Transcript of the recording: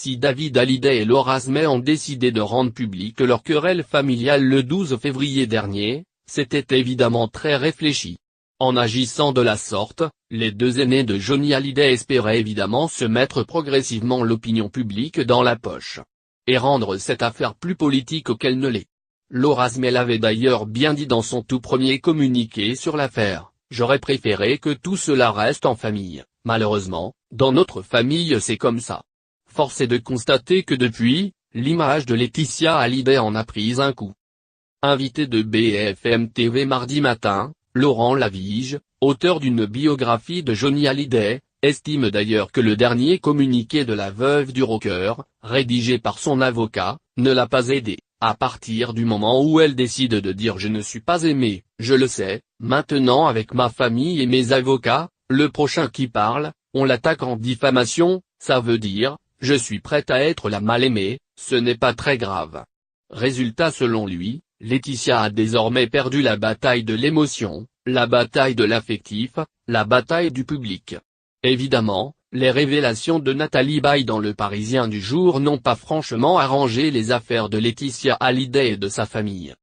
Si David Hallyday et Laura Asmey ont décidé de rendre publique leur querelle familiale le 12 février dernier, c'était évidemment très réfléchi. En agissant de la sorte, les deux aînés de Johnny Hallyday espéraient évidemment se mettre progressivement l'opinion publique dans la poche. Et rendre cette affaire plus politique qu'elle ne l'est. Laura Asmey l'avait d'ailleurs bien dit dans son tout premier communiqué sur l'affaire: « J'aurais préféré que tout cela reste en famille, malheureusement, dans notre famille c'est comme ça. » Force est de constater que depuis, l'image de Laetitia Hallyday en a pris un coup. Invité de BFM TV mardi matin, Laurent Lavige, auteur d'une biographie de Johnny Hallyday, estime d'ailleurs que le dernier communiqué de la veuve du rocker, rédigé par son avocat, ne l'a pas aidé, à partir du moment où elle décide de dire « Je ne suis pas aimé, je le sais, maintenant avec ma famille et mes avocats, le prochain qui parle, on l'attaque en diffamation, ça veut dire, je suis prête à être la mal-aimée, ce n'est pas très grave. » Résultat, selon lui, Laetitia a désormais perdu la bataille de l'émotion, la bataille de l'affectif, la bataille du public. Évidemment, les révélations de Nathalie Baye dans Le Parisien du jour n'ont pas franchement arrangé les affaires de Laetitia Hallyday et de sa famille.